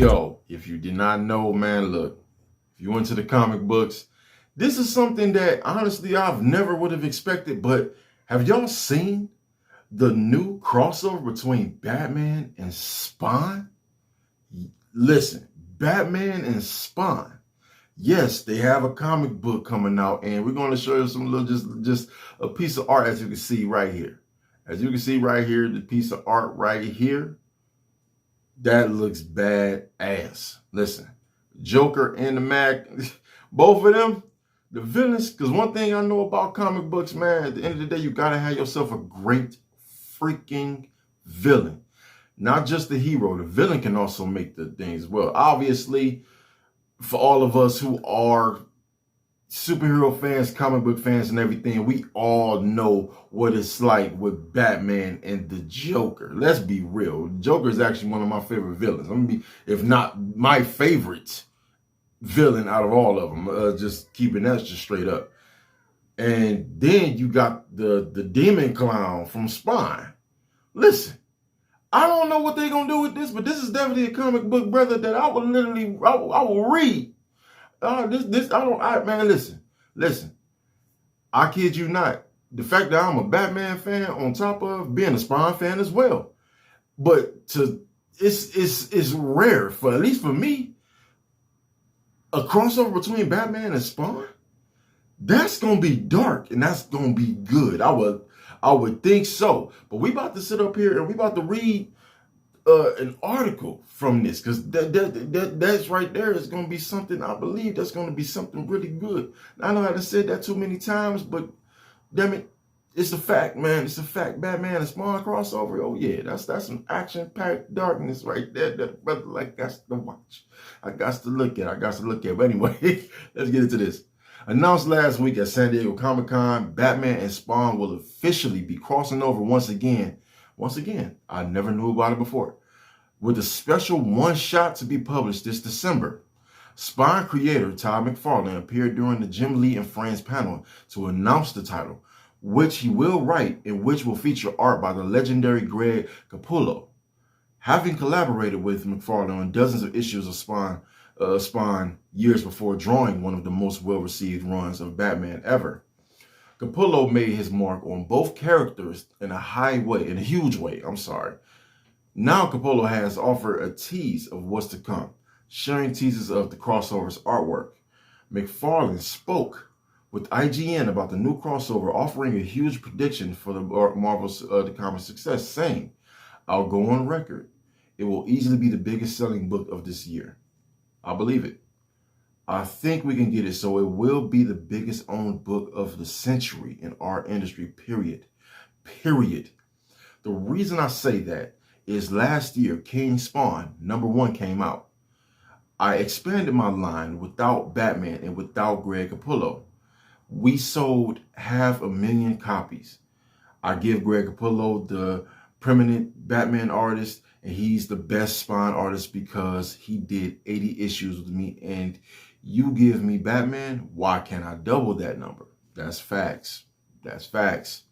Yo, if you did not know, man, look, if you went to the comic books, this is something that honestly I've never would have expected. But have y'all seen the new crossover between Batman and Spawn? Listen, Batman and Spawn. Yes, they have a comic book coming out, and we're going to show you some little, just a piece of art, as you can see right here. As you can see right here, the piece of art right here, that looks bad ass. Listen, Joker and the Mac, both of them, the villains, because one thing I know about comic books, man, at the end of the day, you got to have yourself a great freaking villain. Not just the hero, the villain can also make the things well. Obviously, for all of us who are superhero fans, comic book fans, and everything, we all know what it's like with Batman and the Joker. Let's be real. Joker is actually one of my favorite villains. I mean, if not my favorite villain out of all of them. Just keeping that just straight up. And then you got the demon clown from Spawn. Listen, I don't know what they're going to do with this, but this is definitely a comic book, brother, that I will literally, I will read. Man, listen. I kid you not. The fact that I'm a Batman fan on top of being a Spawn fan as well. But it's rare, for at least for me, a crossover between Batman and Spawn. That's gonna be dark and that's gonna be good. I would think so. But we about to sit up here and we about to read an article from this, because that's right there is going to be something, I believe that's going to be something really good. I know I have said that too many times, but damn it, it's a fact, man. It's a fact. Batman and Spawn crossover. Oh yeah, that's some action-packed darkness right there that brother like got to watch. I got to look at. But anyway, let's get into this. Announced last week at San Diego Comic-Con, Batman and Spawn will officially be crossing over once again. Once again, I never knew about it before. With a special one-shot to be published this December. Spawn creator Todd McFarlane appeared during the Jim Lee and Friends panel to announce the title, which he will write and which will feature art by the legendary Greg Capullo. Having collaborated with McFarlane on dozens of issues of Spawn years before drawing one of the most well-received runs of Batman ever. Capullo made his mark on both characters in a huge way. Now Capullo has offered a tease of what's to come, sharing teases of the crossover's artwork. McFarlane spoke with IGN about the new crossover, offering a huge prediction for the Marvel's the comic success, saying, "I'll go on record. It will easily be the biggest selling book of this year. I believe it. I think we can get it, so it will be the biggest owned book of the century in our industry, period. Period." The reason I say that is last year, King Spawn #1 came out. I expanded my line without Batman and without Greg Capullo. We sold 500,000 copies. I give Greg Capullo the preeminent Batman artist, and he's the best Spawn artist because he did 80 issues with me, and you give me Batman, why can't I double that number? That's facts. That's facts.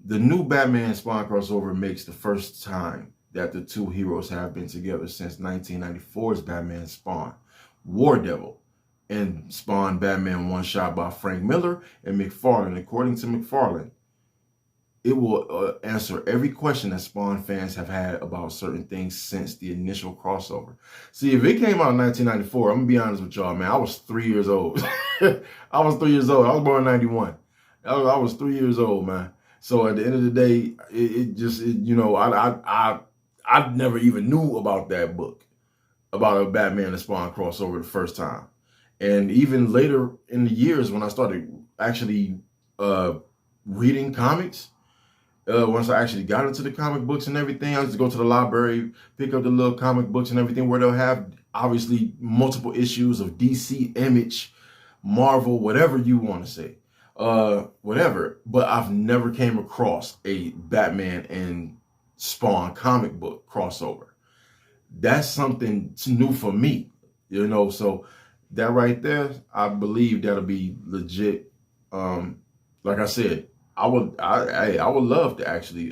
The new Batman Spawn crossover makes the first time that the two heroes have been together since 1994's Batman Spawn, War Devil, and Spawn Batman one-shot by Frank Miller and McFarlane. According to McFarlane, it will answer every question that Spawn fans have had about certain things since the initial crossover. See, if it came out in 1994, I'm going to be honest with y'all, man, I was 3 years old. I was 3 years old. I was born in 91. I was 3 years old, man. So at the end of the day, I never even knew about that book, about a Batman and Spawn crossover the first time. And even later in the years when I started actually reading comics, once I actually got into the comic books and everything, I used to go to the library, pick up the little comic books and everything where they'll have obviously multiple issues of DC, Image, Marvel, whatever you want to say, whatever. But I've never came across a Batman and Spawn comic book crossover. That's something new for me, so that right there, I believe that'll be legit. Like I said, I would love to actually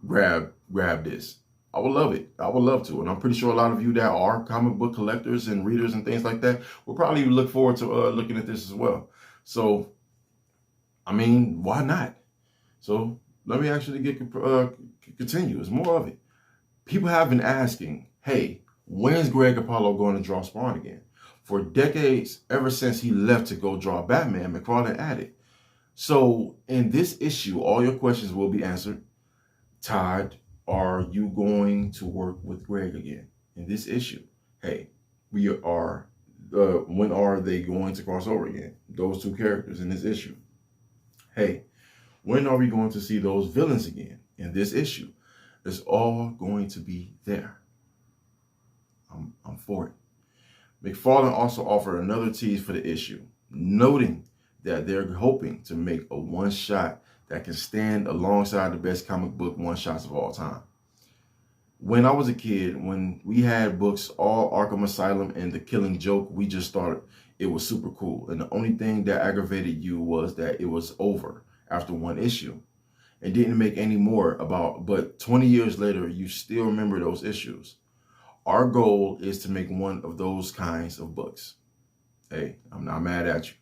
grab this. I would love it. I would love to. And I'm pretty sure a lot of you that are comic book collectors and readers and things like that will probably look forward to looking at this as well. So, I mean, why not? So let me actually continue. It's more of it. People have been asking, hey, when's Greg Capullo going to draw Spawn again? For decades, ever since he left to go draw Batman, McFarlane added. So in this issue, all your questions will be answered. Todd, are you going to work with Greg again in this issue? Hey, we are, when are they going to cross over again? Those two characters in this issue. Hey, when are we going to see those villains again in this issue? It's all going to be there. I'm for it. McFarlane also offered another tease for the issue, noting that they're hoping to make a one-shot that can stand alongside the best comic book one-shots of all time. When I was a kid, when we had books, all Arkham Asylum and The Killing Joke, we just thought it was super cool. And the only thing that aggravated you was that it was over after one issue and didn't make any more but 20 years later, you still remember those issues. Our goal is to make one of those kinds of books. Hey, I'm not mad at you.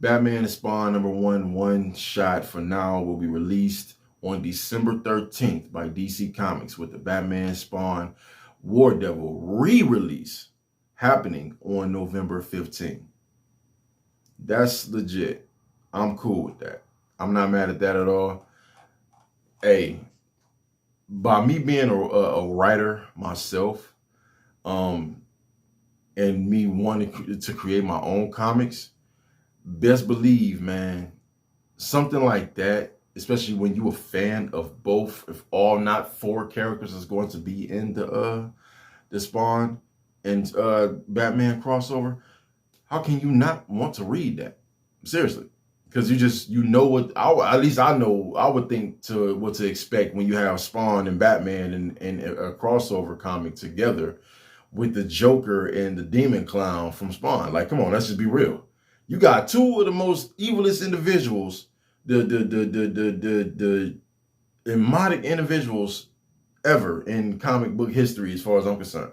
Batman and Spawn #1 one-shot for now will be released on December 13th by DC Comics, with the Batman Spawn War Devil re-release happening on November 15th. That's legit. I'm cool with that. I'm not mad at that at all. Hey, by me being a writer myself, and me wanting to create my own comics, best believe, man, something like that, especially when you're a fan of both, if all not four characters is going to be in the Spawn and Batman crossover, how can you not want to read that? Seriously. Because you know what, at least I know, I would think what to expect when you have Spawn and Batman and a crossover comic together with the Joker and the Demon Clown from Spawn. Like, come on, let's just be real. You got two of the most evilest individuals, the demonic individuals ever in comic book history, as far as I'm concerned,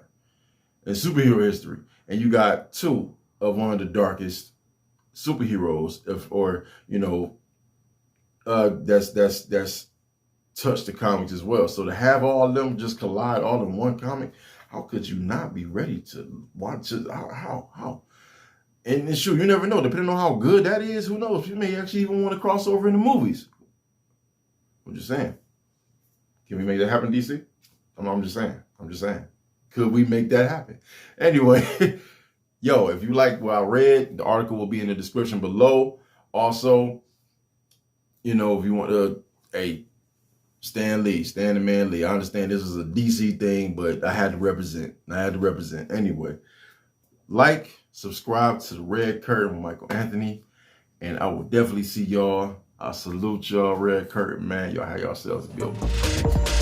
in superhero history. And you got two of one of the darkest superheroes, that's touched the comics as well. So to have all of them just collide all in one comic, how could you not be ready to watch it? How? And sure, you never know. Depending on how good that is, who knows? You may actually even want to cross over in the movies. I'm just saying. Can we make that happen, DC? I'm just saying. Could we make that happen? Anyway, yo, if you like what I read, the article will be in the description below. Also, if you want to, hey, Stan the Man Lee. I understand this is a DC thing, but I had to represent. Anyway, like, subscribe to the Red Curtain with Michael Anthony, and I will definitely see y'all. I salute y'all, Red Curtain, man. Y'all have yourselves a good one.